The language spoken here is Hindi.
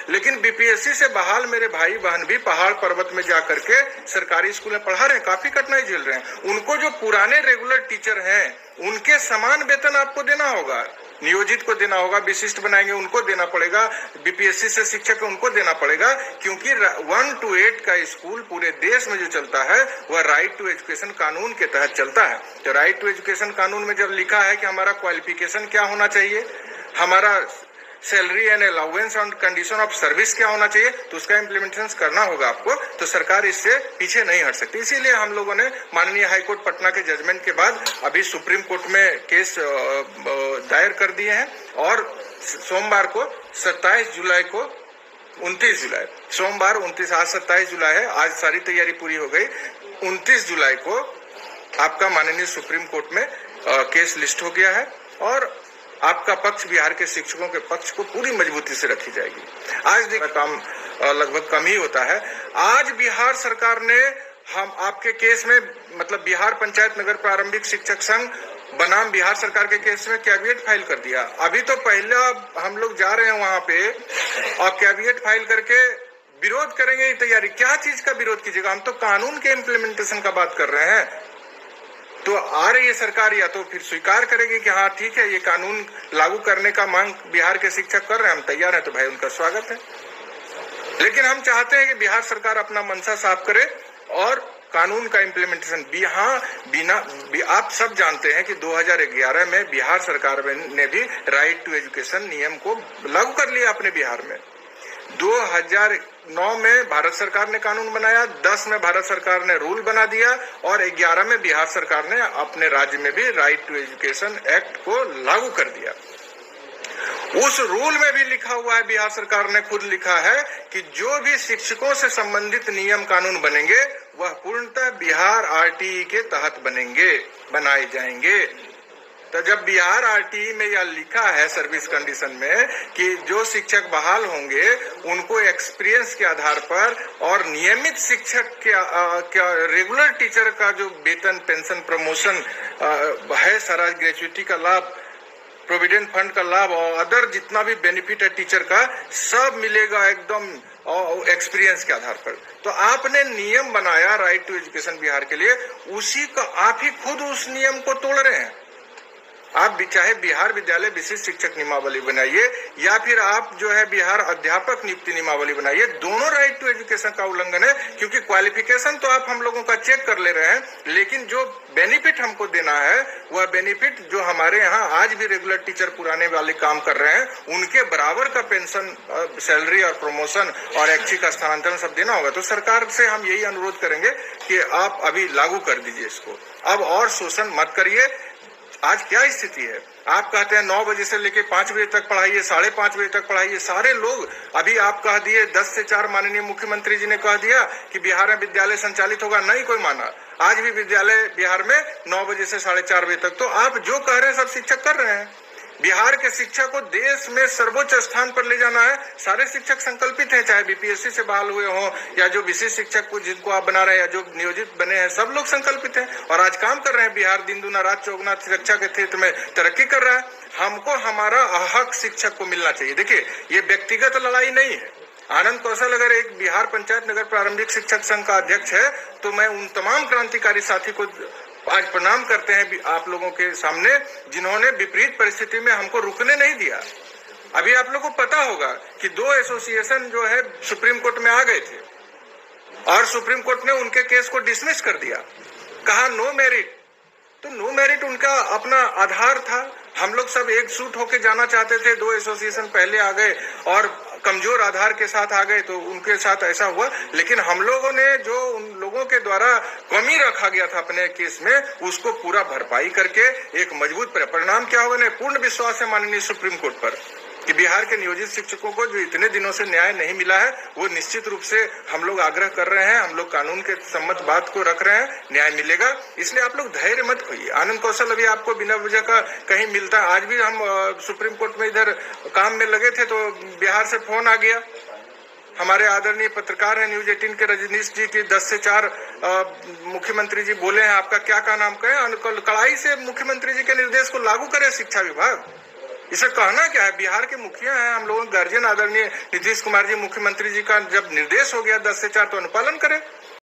लेकिन बीपीएससी से बहाल मेरे भाई बहन भी पहाड़ पर्वत में जा करके सरकारी स्कूल में पढ़ा रहे हैं, काफी कठिनाई झेल रहे हैं। उनको जो पुराने रेगुलर टीचर हैं उनके समान वेतन आपको देना होगा, नियोजित को देना होगा, विशिष्ट बनाएंगे उनको देना पड़ेगा, बीपीएससी से शिक्षक उनको देना पड़ेगा, क्योंकि 1 to 8 का स्कूल पूरे देश में जो चलता है वह राइट टू एजुकेशन कानून के तहत चलता है। तो राइट टू एजुकेशन कानून में जब लिखा है कि हमारा क्वालिफिकेशन क्या होना चाहिए, हमारा salary and allowance on condition of service क्या होना चाहिए, तो उसका इम्प्लीमेंटेशन करना होगा आपको। तो सरकार इससे पीछे नहीं हट सकती। इसीलिए हम लोगों ने माननीय हाईकोर्ट पटना के जजमेंट के बाद अभी सुप्रीम कोर्ट में केस दायर कर दिए हैं और सोमवार को 27 जुलाई को 29 जुलाई, सोमवार 29, आज 27 जुलाई है, आज सारी तैयारी पूरी हो गई। 29 जुलाई को आपका माननीय सुप्रीम कोर्ट में केस लिस्ट हो गया है और आपका पक्ष, बिहार के शिक्षकों के पक्ष को पूरी मजबूती से रखी जाएगी। आज देखिए काम लगभग कम ही होता है। आज बिहार सरकार ने हम आपके केस में, मतलब बिहार पंचायत नगर प्रारंभिक शिक्षक संघ बनाम बिहार सरकार के केस में कैविएट फाइल कर दिया। अभी तो पहला हम लोग जा रहे हैं वहां पे और कैविएट फाइल करके विरोध करेंगे तैयारी। क्या चीज का विरोध कीजिएगा, हम तो कानून के इम्प्लीमेंटेशन का बात कर रहे हैं। तो आ रही है सरकार या तो फिर स्वीकार करेगी कि हाँ ठीक है, ये कानून लागू करने का मांग बिहार के शिक्षक कर रहे हैं, हम तैयार हैं, तो भाई उनका स्वागत है। लेकिन हम चाहते हैं कि बिहार सरकार अपना मनसा साफ करे और कानून का इम्प्लीमेंटेशन आप सब जानते हैं कि 2011 में बिहार सरकार ने भी राइट टू एजुकेशन नियम को लागू कर लिया अपने बिहार में। 2009 में भारत सरकार ने कानून बनाया, 10 में भारत सरकार ने रूल बना दिया और 11 में बिहार सरकार ने अपने राज्य में भी राइट टू एजुकेशन एक्ट को लागू कर दिया। उस रूल में भी लिखा हुआ है, बिहार सरकार ने खुद लिखा है कि जो भी शिक्षकों से संबंधित नियम कानून बनेंगे वह पूर्णतः बिहार आरटीई के तहत बनाए जाएंगे। तो जब बिहार आरटीई में यह लिखा है सर्विस कंडीशन में कि जो शिक्षक बहाल होंगे उनको एक्सपीरियंस के आधार पर और नियमित शिक्षक के रेगुलर टीचर का जो वेतन, पेंशन, प्रमोशन है, सारा ग्रेचुइटी का लाभ, प्रोविडेंट फंड का लाभ और अदर जितना भी बेनिफिट है टीचर का, सब मिलेगा एकदम एक्सपीरियंस के आधार पर। तो आपने नियम बनाया राइट टू एजुकेशन बिहार के लिए, उसी का आप ही खुद उस नियम को तोड़ रहे हैं। आप भी चाहे बिहार विद्यालय विशिष्ट शिक्षक नियमावली बनाइए या फिर आप जो है बिहार अध्यापक नियुक्ति नियमावली बनाइए, दोनों राइट टू एजुकेशन का उल्लंघन है। क्योंकि क्वालिफिकेशन तो आप हम लोगों का चेक कर ले रहे हैं, लेकिन जो बेनिफिट हमको देना है वह बेनिफिट जो हमारे यहाँ आज भी रेगुलर टीचर पुराने वाले काम कर रहे हैं उनके बराबर का पेंशन, सैलरी और प्रमोशन और ऐच्छिक स्थानांतरण सब देना होगा। तो सरकार से हम यही अनुरोध करेंगे कि आप अभी लागू कर दीजिए इसको, अब और शोषण मत करिए। आज क्या स्थिति है, आप कहते हैं 9 बजे से लेके 5 बजे तक पढ़ाइए, 5:30 बजे तक पढ़ाइए, सारे लोग अभी आप कह दिए 10 से 4 माननीय मुख्यमंत्री जी ने कह दिया कि बिहार में विद्यालय संचालित होगा, नहीं कोई माना। आज भी विद्यालय बिहार में 9 बजे से 4:30 बजे तक। तो आप जो कह रहे हैं सब शिक्षक कर रहे हैं। बिहार के शिक्षा को देश में सर्वोच्च स्थान पर ले जाना है, सारे शिक्षक संकल्पित हैं, चाहे बीपीएससी से बहाल हुए हों या जो विशेष शिक्षक को जिनको आप बना रहे हैं या जो नियोजित बने हैं, सब लोग संकल्पित हैं और आज काम कर रहे हैं। बिहार दिन दुना रात चौगुना शिक्षा के क्षेत्र में तरक्की कर रहा है। हमको हमारा हक शिक्षक को मिलना चाहिए। देखिए, ये व्यक्तिगत लड़ाई नहीं है। आनंद कौशल अगर एक बिहार पंचायत नगर प्रारंभिक शिक्षक संघ का अध्यक्ष है तो मैं उन तमाम क्रांतिकारी साथी को आज प्रणाम करते हैं आप लोगों के सामने, जिन्होंने विपरीत परिस्थिति में हमको रुकने नहीं दिया। अभी आप लोगों को पता होगा कि 2 एसोसिएशन जो है सुप्रीम कोर्ट में आ गए थे और सुप्रीम कोर्ट ने उनके केस को डिसमिस कर दिया, कहा नो मेरिट। तो नो मेरिट उनका अपना आधार था। हम लोग सब एकजुट होकर जाना चाहते थे, 2 एसोसिएशन पहले आ गए और कमजोर आधार के साथ आ गए तो उनके साथ ऐसा हुआ। लेकिन हम लोगों ने जो उन लोगों के द्वारा कमी रखा गया था अपने केस में, उसको पूरा भरपाई करके एक मजबूत परिणाम क्या होगा ने पूर्ण विश्वास है माननीय सुप्रीम कोर्ट पर कि बिहार के नियोजित शिक्षकों को जो इतने दिनों से न्याय नहीं मिला है वो निश्चित रूप से हम लोग आग्रह कर रहे हैं, हम लोग कानून के सम्मत बात को रख रहे हैं, न्याय मिलेगा। इसलिए आप लोग धैर्य मत खोइए। आनंद कौशल अभी आपको बिना वजह का कहीं मिलता, आज भी हम सुप्रीम कोर्ट में इधर काम में लगे थे तो बिहार से फोन आ गया। हमारे आदरणीय पत्रकार हैं न्यूज 18 के रजनीश जी की 10 से 4 मुख्यमंत्री जी बोले हैं, आपका क्या नाम कहें, कड़ाई से मुख्यमंत्री जी के निर्देश को लागू करे शिक्षा विभाग। इसे कहना क्या है? बिहार के मुखिया हैं, हम लोगों के गार्जियन आदरणीय नीतीश कुमार जी, मुख्यमंत्री जी का जब निर्देश हो गया 10 से 4 तो अनुपालन करें।